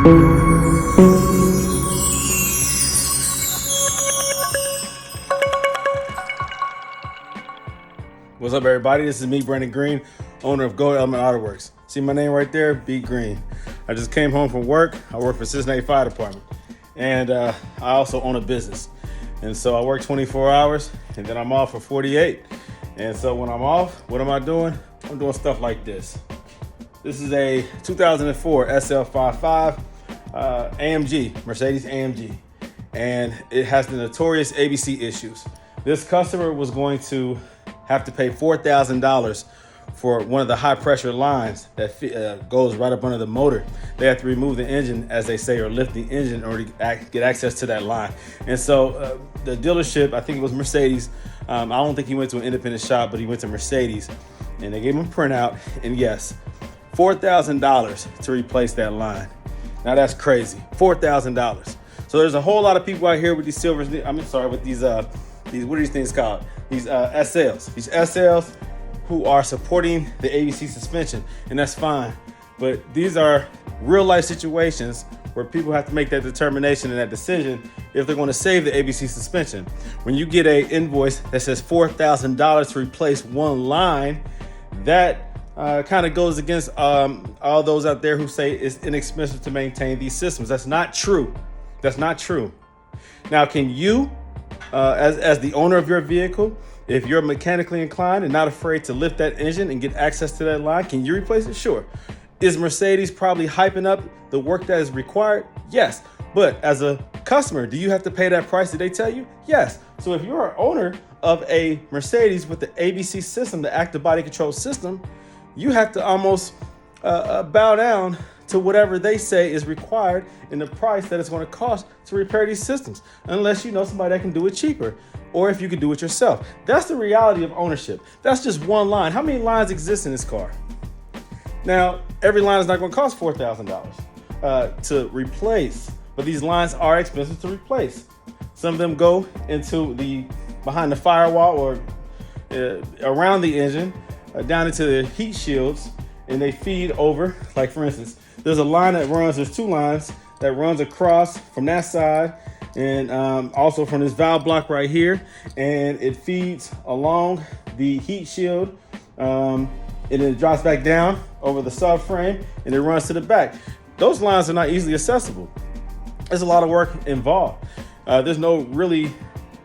What's up, everybody? This is me, Brandon Green, owner of Goldelementautoworks. See my name right there? B Green. I just came home from work. I work for Cincinnati Fire Department, and I also own a business. And so I work 24 hours, and then I'm off for 48. And so when I'm off, what am I doing? I'm doing stuff like this. This is a 2004 SL55 AMG, Mercedes AMG, and it has the notorious ABC issues. This customer was going to have to pay $4,000 for one of the high pressure lines that goes right up under the motor. They have to remove the engine, as they say, or lift the engine in order to get access to that line. And so the dealership, I think it was Mercedes, I don't think he went to an independent shop, but he went to Mercedes, and they gave him a printout, and yes, $4,000 to replace that line. Now that's crazy, $4,000. So there's a whole lot of people out here with these with these what are these things called? These SLs who are supporting the ABC suspension, and that's fine. But these are real life situations where people have to make that determination and that decision if they're going to save the ABC suspension. When you get an invoice that says $4,000 to replace one line, that kind of goes against all those out there who say it's inexpensive to maintain these systems. That's not true. That's not true. Now, can you, as the owner of your vehicle, if you're mechanically inclined and not afraid to lift that engine and get access to that line, can you replace it? Sure. Is Mercedes probably hyping up the work that is required? Yes. But as a customer, do you have to pay that price? Did they tell you? Yes. So if you're an owner of a Mercedes with the ABC system, the active body control system, you have to almost bow down to whatever they say is required in the price that it's going to cost to repair these systems, unless you know somebody that can do it cheaper, or if you can do it yourself. That's the reality of ownership. That's just one line. How many lines exist in this car? Now, every line is not going to cost $4,000 to replace, but these lines are expensive to replace. Some of them go into behind the firewall or around the engine, down into the heat shields, and they feed over. Like, for instance, there's two lines that runs across from that side and also from this valve block right here, and it feeds along the heat shield, and then it drops back down over the subframe, and it runs to the back. Those lines are not easily accessible. There's a lot of work involved. There's no really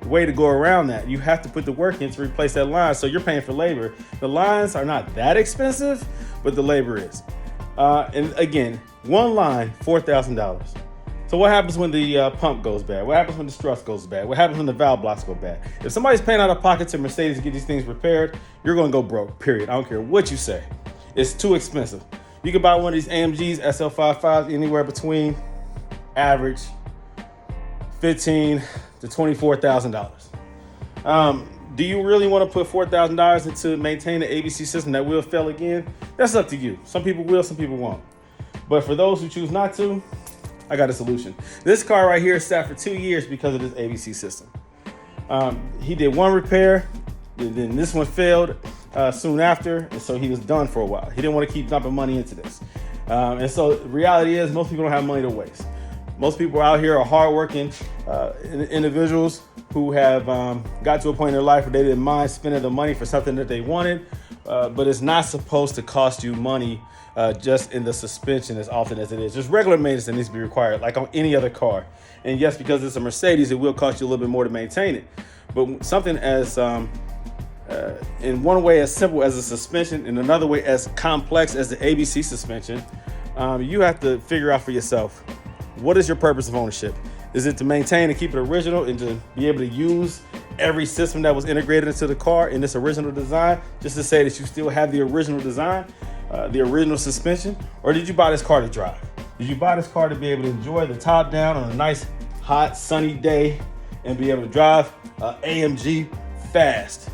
way to go around that. You have to put the work in to replace that line, so you're paying for labor. The lines are not that expensive, but the labor is. And again, one line, $4,000. So what happens when the pump goes bad? What happens when the struts goes bad? What happens when the valve blocks go bad? If somebody's paying out of pocket to Mercedes to get these things repaired, you're going to go broke, period. I don't care what you say. It's too expensive. You can buy one of these AMGs, SL55s, anywhere between average $15,000 to $24,000. Do you really want to put $4,000 into maintain the ABC system that will fail again? That's up to you. Some people will, some people won't. But for those who choose not to, I got a solution. This car right here sat for 2 years because of this ABC system. He did one repair, and then this one failed soon after, and so he was done for a while. He didn't want to keep dumping money into this. And so the reality is most people don't have money to waste. Most people out here are hardworking individuals who have got to a point in their life where they didn't mind spending the money for something that they wanted, but it's not supposed to cost you money just in the suspension as often as it is. Just regular maintenance that needs to be required, like on any other car. And yes, because it's a Mercedes, it will cost you a little bit more to maintain it. But something as, in one way as simple as a suspension, and another way as complex as the ABC suspension, you have to figure out for yourself, what is your purpose of ownership? Is it to maintain and keep it original and to be able to use every system that was integrated into the car in this original design, just to say that you still have the original design, the original suspension? Or did you buy this car to drive? Did you buy this car to be able to enjoy the top down on a nice, hot, sunny day and be able to drive AMG fast?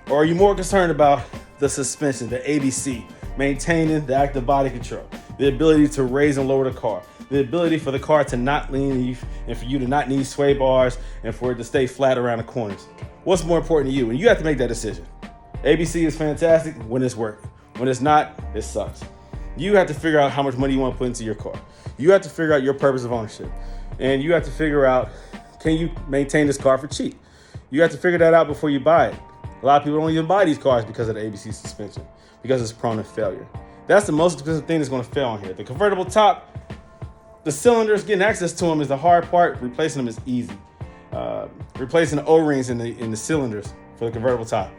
Or are you more concerned about the suspension, the ABC, maintaining the active body control, the ability to raise and lower the car, the ability for the car to not lean and for you to not need sway bars and for it to stay flat around the corners? What's more important to you? And you have to make that decision. ABC is fantastic when it's working. When it's not, it sucks. You have to figure out how much money you want to put into your car. You have to figure out your purpose of ownership. And you have to figure out, can you maintain this car for cheap? You have to figure that out before you buy it. A lot of people don't even buy these cars because of the ABC suspension, because it's prone to failure. That's the most expensive thing that's going to fail on here. The convertible top, the cylinders, getting access to them is the hard part. Replacing them is easy. Replacing the O-rings in the cylinders for the convertible top,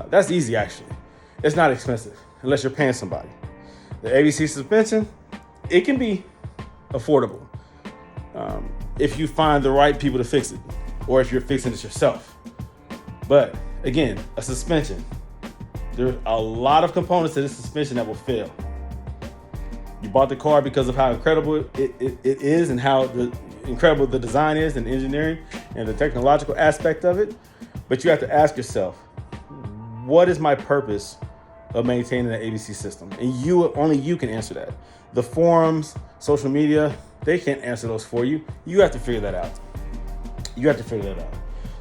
that's easy actually. It's not expensive unless you're paying somebody. The ABC suspension, it can be affordable if you find the right people to fix it, or if you're fixing it yourself. But again, a suspension, there's a lot of components to this suspension that will fail. You bought the car because of how incredible it is, and how incredible the design is, and engineering and the technological aspect of it. But you have to ask yourself, what is my purpose of maintaining the ABC system? And only you can answer that. The forums, social media, they can't answer those for you. You have to figure that out.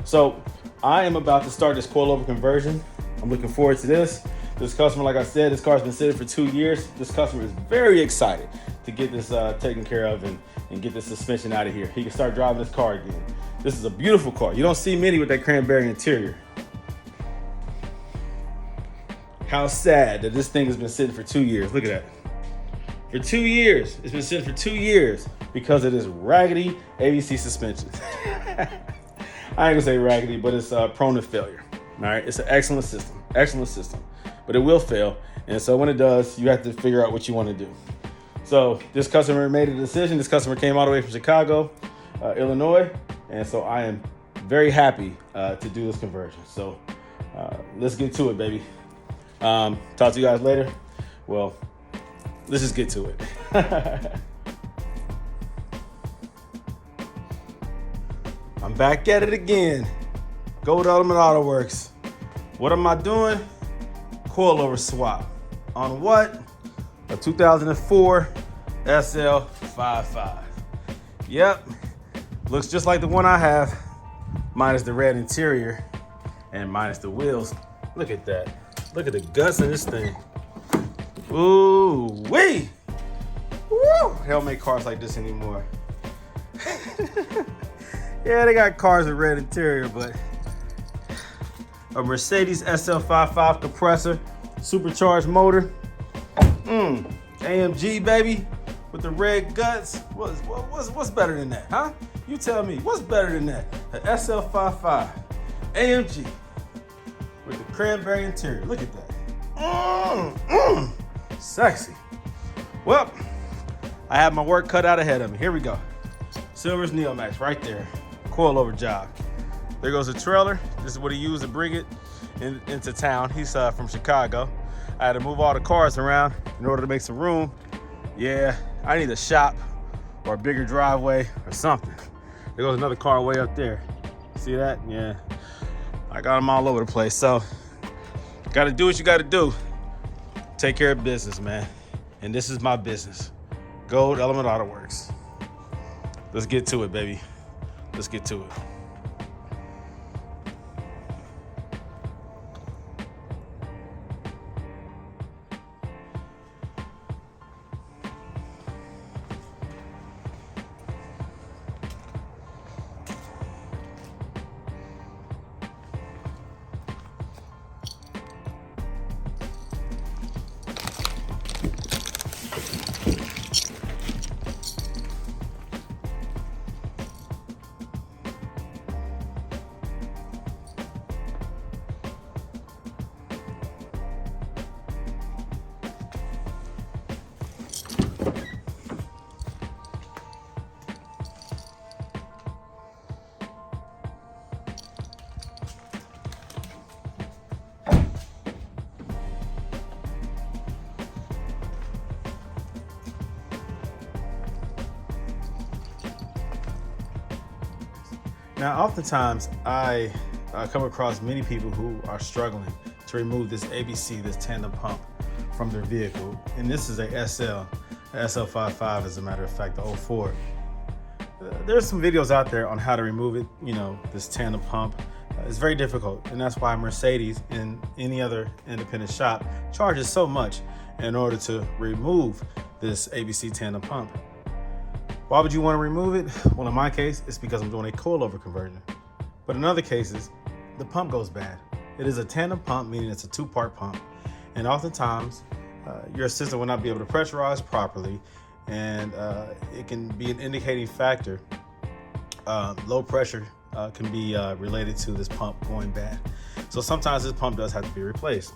So I am about to start this coilover conversion. I'm looking forward to this. This customer, like I said, this car's been sitting for 2 years. This customer is very excited to get this taken care of and get this suspension out of here. He can start driving this car again. This is a beautiful car. You don't see many with that cranberry interior. How sad that this thing has been sitting for 2 years. Look at that. For 2 years. It's been sitting for 2 years because of this raggedy ABC suspension. I ain't gonna say raggedy, but it's prone to failure. All right, it's an excellent system, but it will fail. And so when it does, you have to figure out what you want to do. So this customer made a decision. This customer came all the way from Chicago, Illinois. And so I am very happy to do this conversion. So let's get to it, baby. Talk to you guys later. Well, let's just get to it. I'm back at it again. Goldelementautoworks. What am I doing? Coilover swap. On what? A 2004 SL55. Yep. Looks just like the one I have, minus the red interior and minus the wheels. Look at that. Look at the guts of this thing. Ooh wee! Woo! They don't make cars like this anymore. Yeah, they got cars with red interior, but a Mercedes SL55 compressor, supercharged motor. AMG, baby, with the red guts. What's better than that, huh? You tell me, what's better than that? An SL55 AMG with the cranberry interior. Look at that. Sexy. Well, I have my work cut out ahead of me. Here we go. Silver's Neomax right there. Coilover job. There goes the trailer. This is what he used to bring it into town. He's from Chicago. I had to move all the cars around in order to make some room. Yeah, I need a shop or a bigger driveway or something. There goes another car way up there. See that? Yeah. I got them all over the place. So, got to do what you got to do. Take care of business, man. And this is my business. Goldelementautoworks. Let's get to it, baby. Let's get to it. Now, oftentimes I come across many people who are struggling to remove this ABC, this tandem pump, from their vehicle. And this is a SL55, as a matter of fact, the 04. There's some videos out there on how to remove it, this tandem pump. It's very difficult, and that's why Mercedes and any other independent shop charges so much. in order to remove this ABC tandem pump. Why would you want to remove it? Well, in my case, it's because I'm doing a coilover conversion. But in other cases, the pump goes bad. It is a tandem pump, meaning it's a two-part pump. And oftentimes, your system will not be able to pressurize properly, and it can be an indicating factor. Low pressure can be related to this pump going bad. So sometimes this pump does have to be replaced.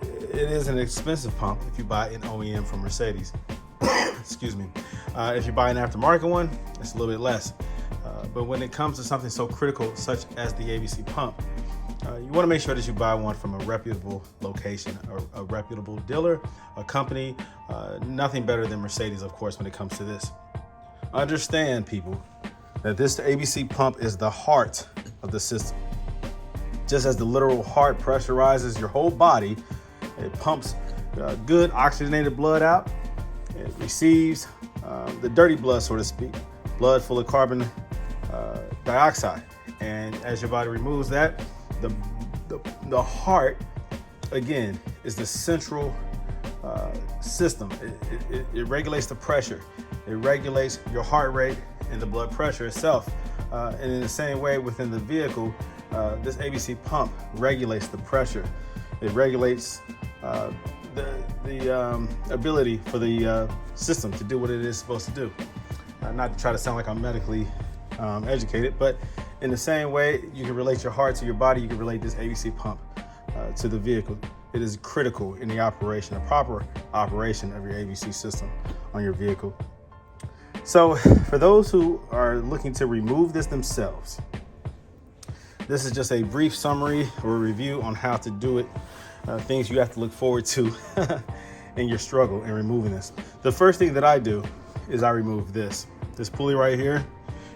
It is an expensive pump if you buy an OEM from Mercedes. Excuse me. If you buy an aftermarket one, it's a little bit less. But when it comes to something so critical such as the ABC pump, you want to make sure that you buy one from a reputable location, a reputable dealer, a company. Nothing better than Mercedes, of course, when it comes to this. Understand, people, that this ABC pump is the heart of the system. Just as the literal heart pressurizes your whole body, it pumps good oxygenated blood out. It receives the dirty blood, so to speak, blood full of carbon dioxide. And as your body removes that, the heart, again, is the central system. It regulates the pressure. It regulates your heart rate and the blood pressure itself. And in the same way within the vehicle, this ABC pump regulates the pressure. It regulates the ability for the system to do what it is supposed to do. Not to try to sound like I'm medically educated, but in the same way you can relate your heart to your body, you can relate this ABC pump to the vehicle. It is critical in the operation, the proper operation of your ABC system on your vehicle. So for those who are looking to remove this themselves, this is just a brief summary or review on how to do it, things you have to look forward to in your struggle in removing this. The first thing that I do is I remove this pulley right here.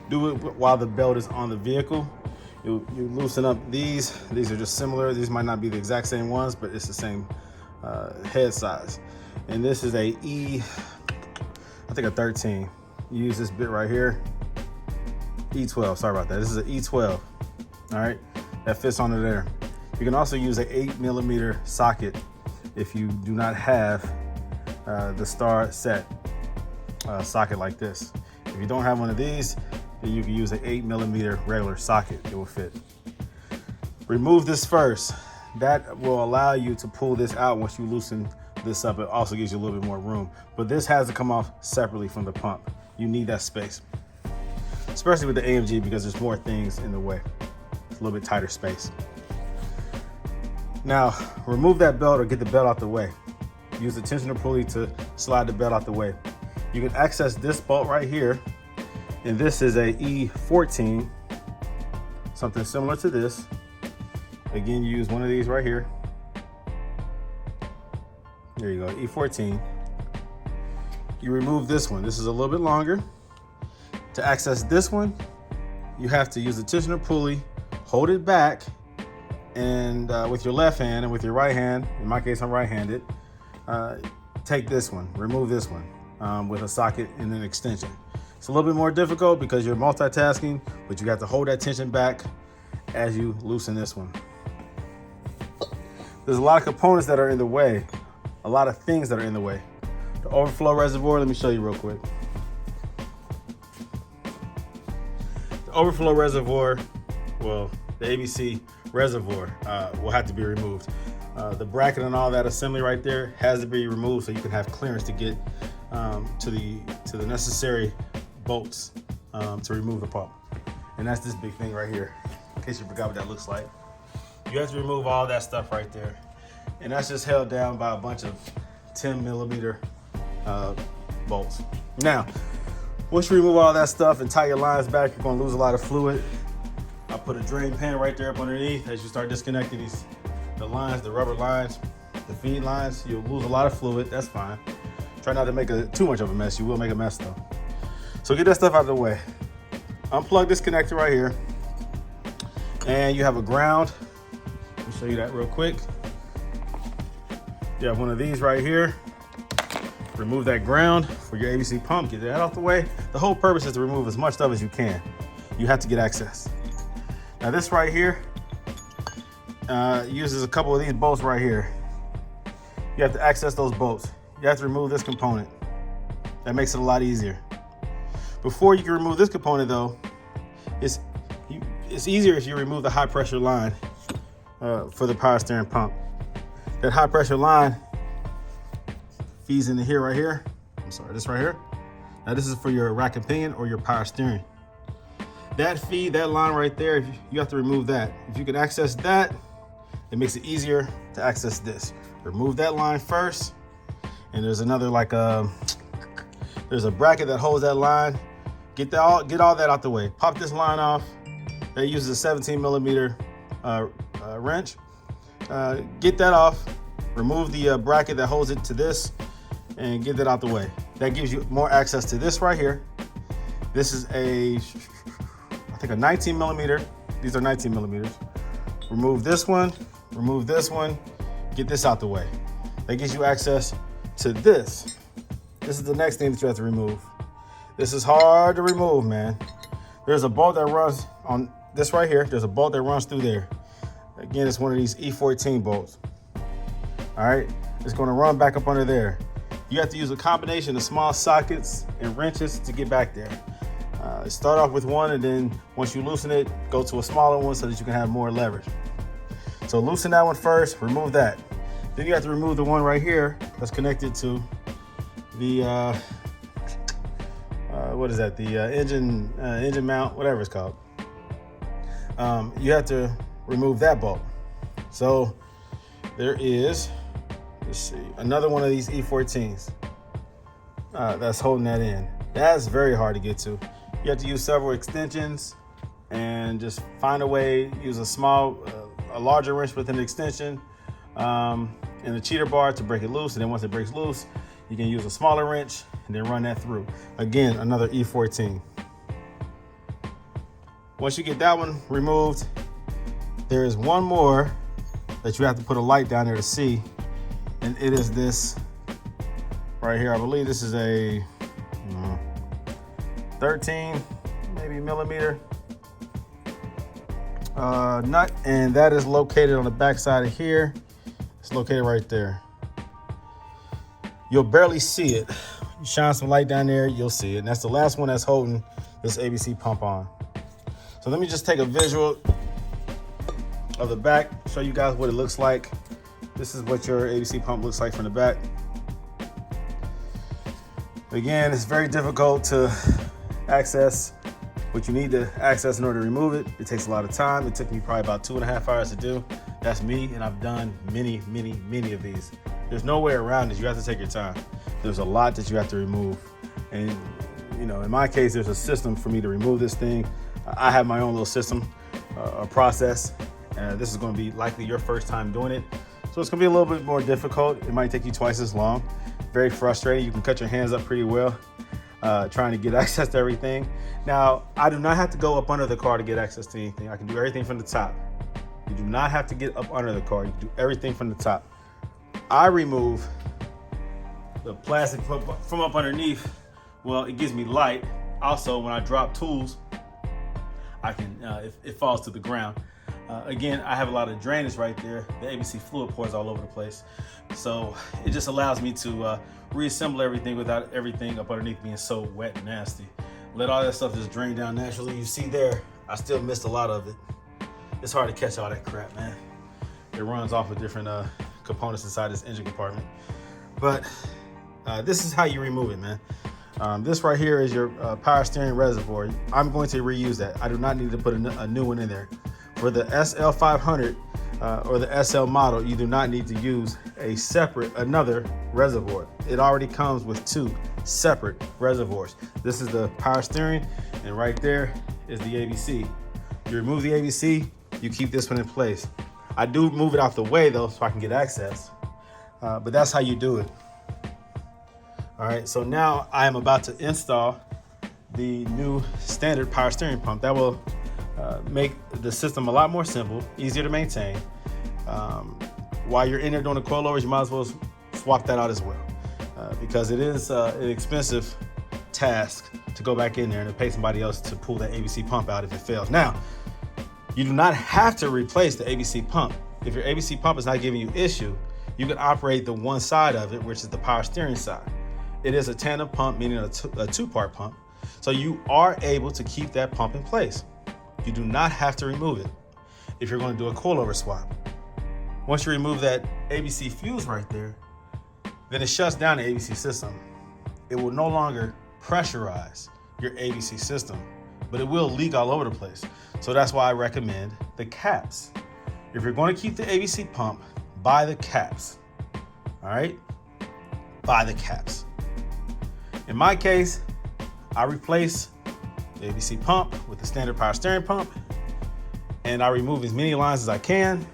Do it while the belt is on the vehicle. You loosen up these. These are just similar. These might not be the exact same ones, but it's the same head size. And this is a I think a 13. You use this bit right here. E12, sorry about that. This is an E12, all right? That fits onto there. You can also use an 8mm socket if you do not have the star set socket like this. If you don't have one of these, then you can use an 8mm regular socket. It will fit. Remove this first. That will allow you to pull this out once you loosen this up. It also gives you a little bit more room. But this has to come off separately from the pump. You need that space, especially with the AMG, because there's more things in the way. It's a little bit tighter space. Now, remove that belt or get the belt out the way. Use the tensioner pulley to slide the belt out the way. You can access this bolt right here, and this is a E14, something similar to this. Again, you use one of these right here. There you go, E14. You remove this one. This is a little bit longer. To access this one, you have to use the tensioner pulley, hold it back, and with your left hand and with your right hand, in my case I'm right-handed, take this one, remove this one with a socket and an extension. It's a little bit more difficult because you're multitasking, but you have to hold that tension back as you loosen this one. There's a lot of components that are in the way, a lot of things that are in the way. The overflow reservoir, let me show you real quick. The overflow reservoir, well, the ABC reservoir will have to be removed. The bracket and all that assembly right there has to be removed so you can have clearance to get to the necessary bolts to remove the pump. And that's this big thing right here, in case you forgot what that looks like. You have to remove all that stuff right there. And that's just held down by a bunch of 10mm bolts. Now, once you remove all that stuff and tie your lines back, you're gonna lose a lot of fluid. I'll put a drain pan right there up underneath. As you start disconnecting the lines, the rubber lines, the feed lines, you'll lose a lot of fluid. That's fine. Try not to make too much of a mess. You will make a mess though. So get that stuff out of the way. Unplug this connector right here. And you have a ground. Let me show you that real quick. You have one of these right here. Remove that ground for your ABC pump, get that out the way. The whole purpose is to remove as much stuff as you can. You have to get access. Now this right here uses a couple of these bolts right here. you have to access those bolts. You have to remove this component. That makes it a lot easier. Before you can remove this component though, it's easier if you remove the high pressure line for the power steering pump. That high pressure line feeds into here, right here. I'm sorry, this right here. Now this is for your rack and pinion or your power steering. That line right there, you have to remove that. If you can access that, it makes it easier to access this. Remove that line first, and there's another there's a bracket that holds that line. Get all that out the way. Pop this line off. That uses a 17 millimeter wrench. Get that off. Remove the bracket that holds it to this, and get that out the way. That gives you more access to this right here. This is I think a 19 millimeter. These are 19 millimeters. Remove this one, get this out the way. That gives you access to this. This is the next thing that you have to remove. This is hard to remove, man. There's a bolt that runs on this right here. There's a bolt that runs through there. Again, it's one of these E14 bolts. All right, it's gonna run back up under there. You have to use a combination of small sockets and wrenches to get back there. Start off with one, and then once you loosen it, go to a smaller one so that you can have more leverage. So loosen that one first, remove that. Then you have to remove the one right here that's connected to the, what is that? The engine mount, whatever it's called. You have to remove that bolt. So there is, let's see, another one of these E14s that's holding that in. That's very hard to get to. You have to use several extensions and just find a way, use a larger wrench with an extension and a cheater bar to break it loose. And then once it breaks loose, you can use a smaller wrench and then run that through. Again, another E14. Once you get that one removed, there is one more that you have to put a light down there to see. And it is this right here. I believe this is a 13 maybe millimeter nut, and that is located on the back side of here. It's located right there. You'll barely see it. You shine some light down there, you'll see it. And that's the last one that's holding this ABC pump on. So let me just take a visual of the back, show you guys what it looks like. This is what your ABC pump looks like from the back. Again, it's very difficult to access what you need to access in order to remove it. It takes a lot of time. It took me probably about 2.5 hours to do. That's me, and I've done many of these. There's no way around it. You have to take your time. There's a lot that you have to remove. And you know, in my case, there's a system for me to remove this thing. I have my own little system, a process. This is gonna be likely your first time doing it. So it's gonna be a little bit more difficult. It might take you twice as long. Very frustrating. You can cut your hands up pretty well trying to get access to everything. Now, I do not have to go up under the car to get access to anything. I can do everything from the top. You do not have to get up under the car. You can do everything from the top. I remove the plastic from up underneath. Well, it gives me light. Also, when I drop tools, I can, it falls to the ground. Again, I have a lot of drainage right there. The ABC fluid pours all over the place. So it just allows me to reassemble everything without everything up underneath being so wet and nasty. Let all that stuff just drain down naturally. You see there, I still missed a lot of it. It's hard to catch all that crap, man. It runs off with different components inside this engine compartment. But this is how you remove it, man. This right here is your power steering reservoir. I'm going to reuse that. I do not need to put a new one in there. For the SL500 or the SL model, you do not need to use another reservoir. It already comes with 2 separate reservoirs. This is the power steering, and right there is the ABC. You remove the ABC, you keep this one in place. I do move it out the way though, so I can get access, but that's how you do it. All right, so now I am about to install the new standard power steering pump. That will make the system a lot more simple, easier to maintain. While you're in there doing the coilovers, you might as well swap that out as well, because it is an expensive task to go back in there and to pay somebody else to pull that ABC pump out if it fails. Now, you do not have to replace the ABC pump. If your ABC pump is not giving you issue, you can operate the one side of it, which is the power steering side. It is a tandem pump, meaning a two-part pump. So you are able to keep that pump in place. You do not have to remove it if you're going to do a coilover swap. Once you remove that ABC fuse right there, then it shuts down the ABC system. It will no longer pressurize your ABC system, but it will leak all over the place. So that's why I recommend the caps. If you're going to keep the ABC pump, buy the caps. All right? Buy the caps. In my case, I replace the ABC pump with the standard power steering pump, and I remove as many lines as I can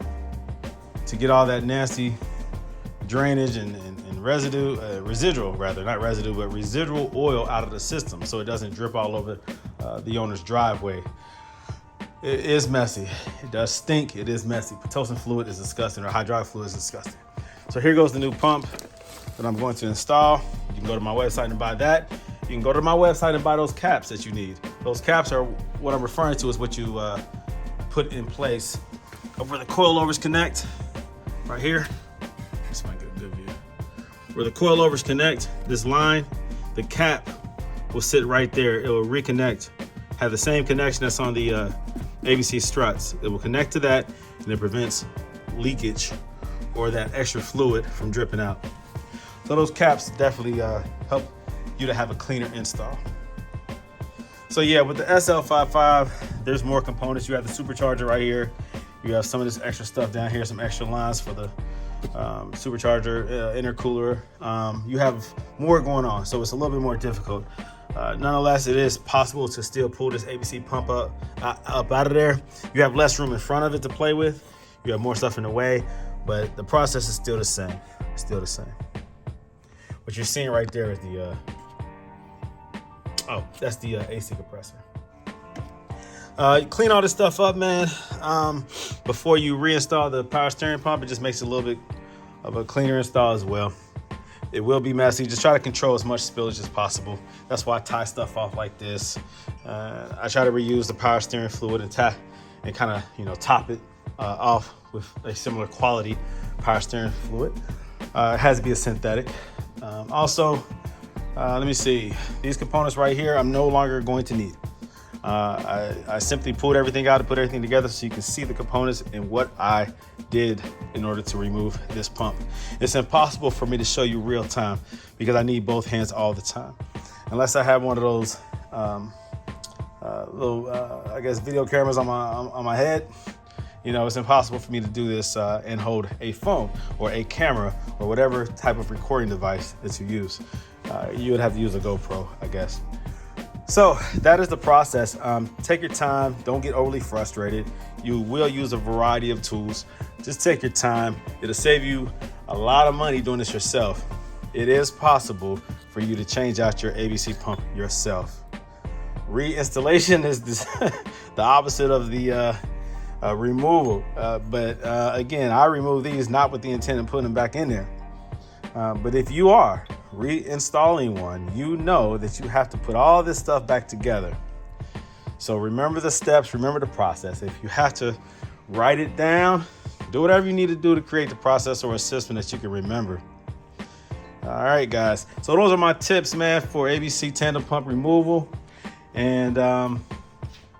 to get all that nasty drainage and residual oil out of the system so it doesn't drip all over the owner's driveway. It is messy. It does stink. It is messy. Pitocin fluid is disgusting, or hydraulic fluid is disgusting. So here goes the new pump that I'm going to install. You can go to my website and buy that. You can go to my website and buy those caps that you need. Those caps are what I'm referring to, is what you put in place of where the coilovers connect, right here. This might get a good view. Where the coilovers connect, this line, the cap will sit right there. It will reconnect, have the same connection that's on the ABC struts. It will connect to that, and it prevents leakage or that extra fluid from dripping out. So those caps definitely help you to have a cleaner install. So yeah, with the SL55, there's more components. You have the supercharger right here. You have some of this extra stuff down here, some extra lines for the supercharger, intercooler. You have more going on, so it's a little bit more difficult. Nonetheless, it is possible to still pull this ABC pump up out of there. You have less room in front of it to play with. You have more stuff in the way, but the process is still the same. Still the same. What you're seeing right there is the that's the AC compressor. Clean all this stuff up, man, before you reinstall the power steering pump. It just makes it a little bit of a cleaner install as well. It will be messy. Just try to control as much spillage as possible. That's why I tie stuff off like this. I try to reuse the power steering fluid and kind of top it off with a similar quality power steering fluid. It has to be a synthetic. Also, let me see. These components right here, I'm no longer going to need. I simply pulled everything out and put everything together so you can see the components and what I did in order to remove this pump. It's impossible for me to show you real time because I need both hands all the time. Unless I have one of those little, I guess, video cameras on my head. You know, it's impossible for me to do this and hold a phone or a camera or whatever type of recording device that you use. You would have to use a GoPro, I guess. So that is the process. Take your time. Don't get overly frustrated. You will use a variety of tools. Just take your time. It'll save you a lot of money doing this yourself. It is possible for you to change out your ABC pump yourself. Reinstallation is the opposite of the removal. But again, I remove these not with the intent of putting them back in there. But if you are reinstalling one, you know that you have to put all this stuff back together. So remember the steps, remember the process. If you have to write it down, do whatever you need to do to create the process or a system that you can remember. All right, guys. So those are my tips, man, for ABC tandem pump removal. And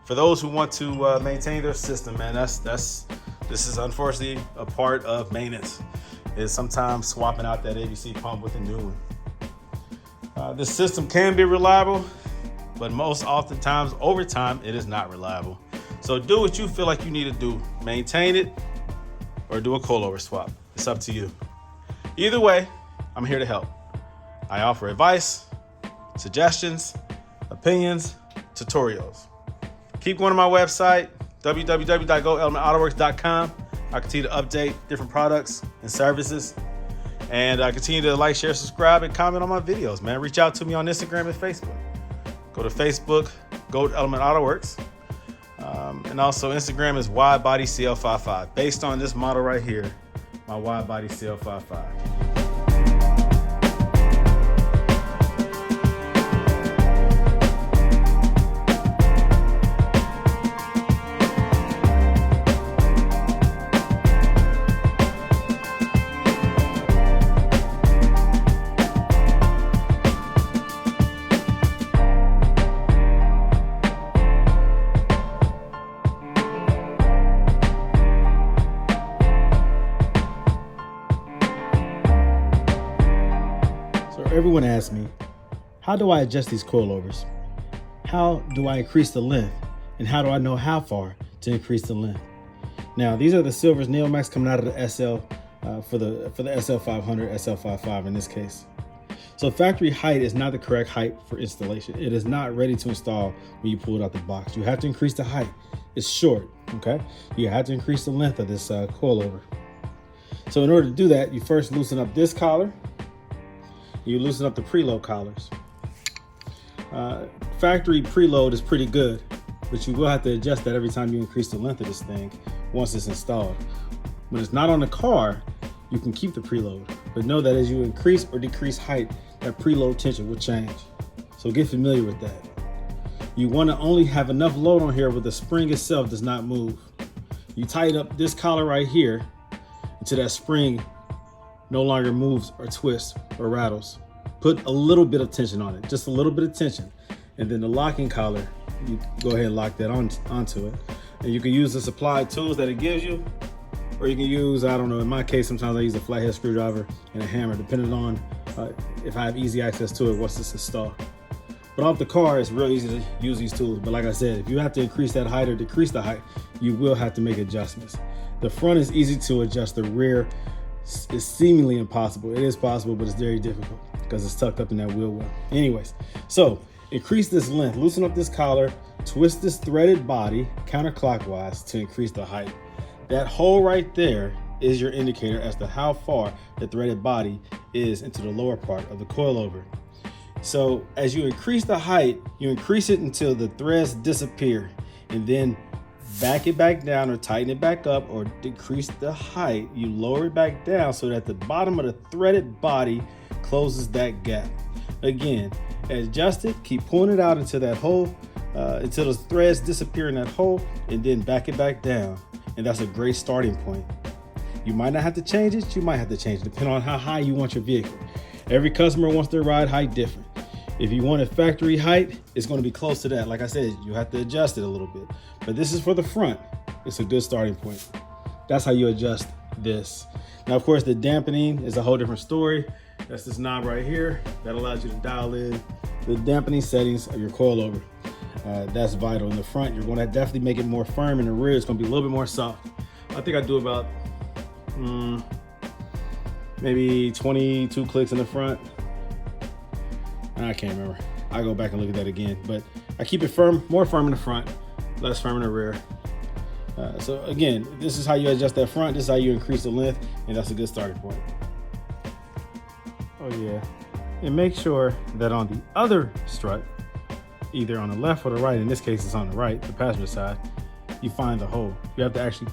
for those who want to maintain their system, man, this is unfortunately a part of maintenance, is sometimes swapping out that ABC pump with a new one. This system can be reliable, but most oftentimes over time, it is not reliable. So do what you feel like you need to do. Maintain it or do a coilover swap. It's up to you. Either way, I'm here to help. I offer advice, suggestions, opinions, tutorials. Keep going to my website, www.goldelementautoworks.com. I continue to update different products and services. And I continue to like, share, subscribe, and comment on my videos, man. Reach out to me on Instagram and Facebook. Go to Facebook, Gold Element Autoworks. And also Instagram is Wide Body CL55, based on this model right here, my Wide Body CL55. everyone asks me, how do I adjust these coilovers? How do I increase the length? And how do I know how far to increase the length? Now, these are the silvers Neomax coming out of the SL for the SL500, SL55 in this case. So factory height is not the correct height for installation. It is not ready to install when you pull it out the box. You have to increase the height. It's short, okay? You have to increase the length of this coilover. So in order to do that, you first loosen up this collar. You loosen up the preload collars. Factory preload is pretty good, but you will have to adjust that every time you increase the length of this thing once it's installed. When it's not on the car, you can keep the preload, but know that as you increase or decrease height, that preload tension will change. So get familiar with that. You want to only have enough load on here where the spring itself does not move. You tighten up this collar right here until that spring no longer moves or twists or rattles. Put a little bit of tension on it, just a little bit of tension. And then the locking collar, you go ahead and lock that onto it. And you can use the supplied tools that it gives you, or you can use, I don't know, in my case, sometimes I use a flathead screwdriver and a hammer, depending on if I have easy access to it once it's installed. But off the car, it's real easy to use these tools. But like I said, if you have to increase that height or decrease the height, you will have to make adjustments. The front is easy to adjust. The rear is seemingly impossible. It is possible, but it's very difficult because it's tucked up in that wheel well. Anyways, so increase this length, loosen up this collar, twist this threaded body counterclockwise to increase the height. That hole right there is your indicator as to how far the threaded body is into the lower part of the coilover. So as you increase the height, you increase it until the threads disappear, and then back it back down or tighten it back up or decrease the height. You lower it back down so that the bottom of the threaded body closes that gap. Again, adjust it, keep pulling it out until that hole, until the threads disappear in that hole, and then back it back down. And that's a great starting point. You might not have to change it, you might have to change it, depending on how high you want your vehicle. Every customer wants their ride height different. If you want a factory height, it's going to be close to that. Like I said, you have to adjust it a little bit. But this is for the front. It's a good starting point. That's how you adjust this. Now, of course, the dampening is a whole different story. That's this knob right here that allows you to dial in the dampening settings of your coilover. That's vital. In the front, you're going to definitely make it more firm. In the rear, it's going to be a little bit more soft. I think I do about maybe 22 clicks in the front. I can't remember. I go back and look at that again, but I keep it firm, more firm in the front, less firm in the rear. So again, this is how you adjust that front. This is how you increase the length, and that's a good starting point. Oh yeah, and make sure that on the other strut, either on the left or the right, in this case it's on the right, the passenger side, you find the hole. You have to actually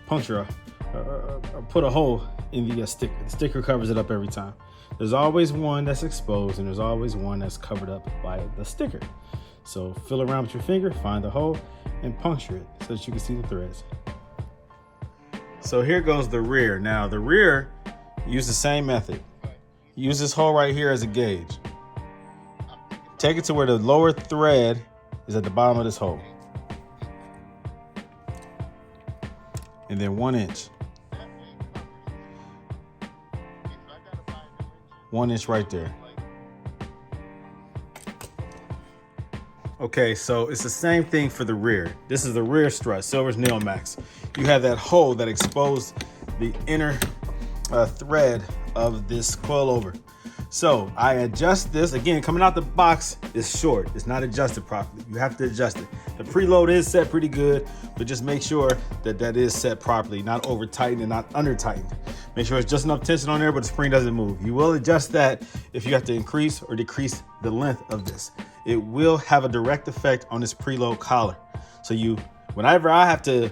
puncture or put a hole in the sticker. The sticker covers it up every time. There's always one that's exposed and there's always one that's covered up by the sticker. So feel around with your finger, find the hole, and puncture it so that you can see the threads. So here goes the rear. Now the rear, use the same method. Use this hole right here as a gauge. Take it to where the lower thread is at the bottom of this hole. And then 1 inch. 1 inch right there. Okay, so it's the same thing for the rear. This is the rear strut, Silver's Neomax. You have that hole that exposed the inner thread of this coilover. So I adjust this. Again, coming out the box is short. It's not adjusted properly. You have to adjust it. The preload is set pretty good, but just make sure that that is set properly, not over tightened and not under tightened. Make sure it's just enough tension on there, but the spring doesn't move. You will adjust that if you have to increase or decrease the length of this. It will have a direct effect on this preload collar. So whenever I have to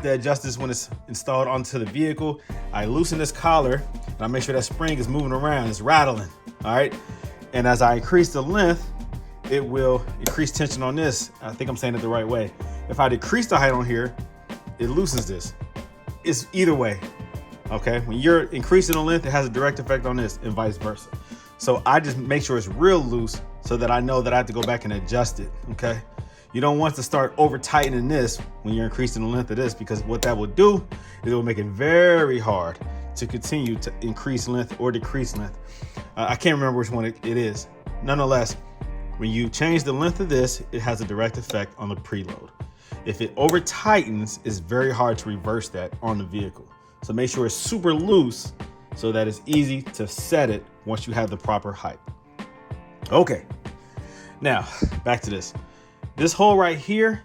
adjust this when it's installed onto the vehicle, I loosen this collar and I make sure that spring is moving around, it's rattling, all right? And as I increase the length, it will increase tension on this. I think I'm saying it the right way. If I decrease the height on here, it loosens this. It's either way, okay? When you're increasing the length, it has a direct effect on this and vice versa. So I just make sure it's real loose so that I know that I have to go back and adjust it, okay? You don't want to start over tightening this when you're increasing the length of this, because what that will do is it will make it very hard to continue to increase length or decrease length. I can't remember which one it is. Nonetheless, when you change the length of this, it has a direct effect on the preload. If it over tightens, it's very hard to reverse that on the vehicle. So make sure it's super loose so that it's easy to set it once you have the proper height. Okay, now back to this. This hole right here,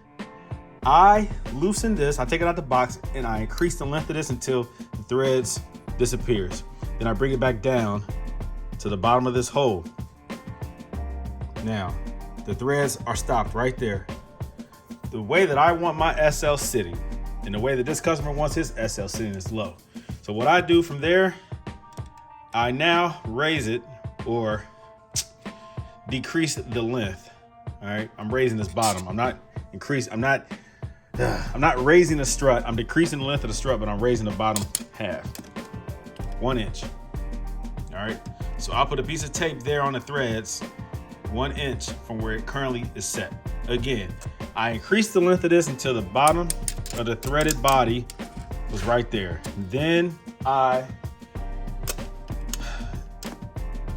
I loosen this, I take it out the box, and I increase the length of this until the threads disappears. Then I bring it back down to the bottom of this hole. Now, the threads are stopped right there. The way that I want my SL sitting, and the way that this customer wants his SL sitting is low. So what I do from there, I now raise it or decrease the length. All right, I'm raising this bottom. I'm not raising the strut. I'm decreasing the length of the strut, but I'm raising the bottom half, 1 inch. All right, so I'll put a piece of tape there on the threads, 1 inch from where it currently is set. Again, I increased the length of this until the bottom of the threaded body was right there. Then I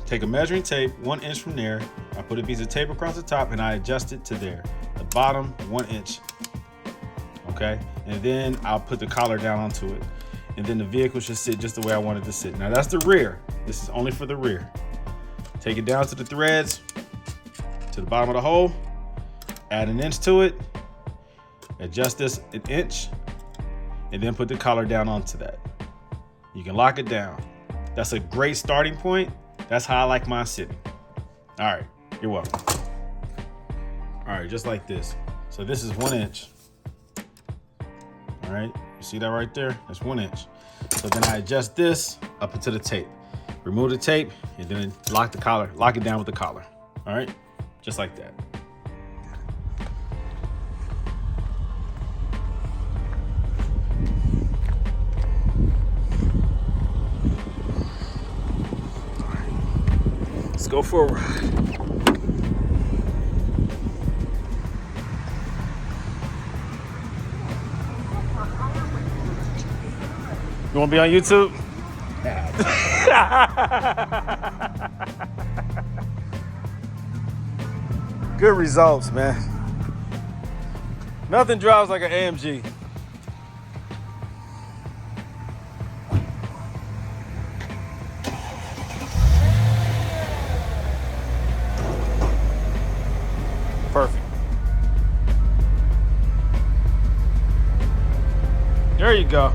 take a measuring tape 1 inch from there. I put a piece of tape across the top and I adjust it to there. The bottom 1 inch. Okay, and then I'll put the collar down onto it. And then the vehicle should sit just the way I want it to sit. Now that's the rear. This is only for the rear. Take it down to the threads, to the bottom of the hole, add 1 inch to it, adjust this 1 inch, and then put the collar down onto that. You can lock it down. That's a great starting point. That's how I like mine sitting. All right, you're welcome. All right, just like this. So this is 1 inch. All right, you see that right there? That's 1 inch. So then I adjust this up into the tape. Remove the tape and then lock the collar, lock it down with the collar. All right, just like that. All right, let's go for a ride. You want to be on YouTube? Good results, man. Nothing drives like an AMG. Perfect. There you go.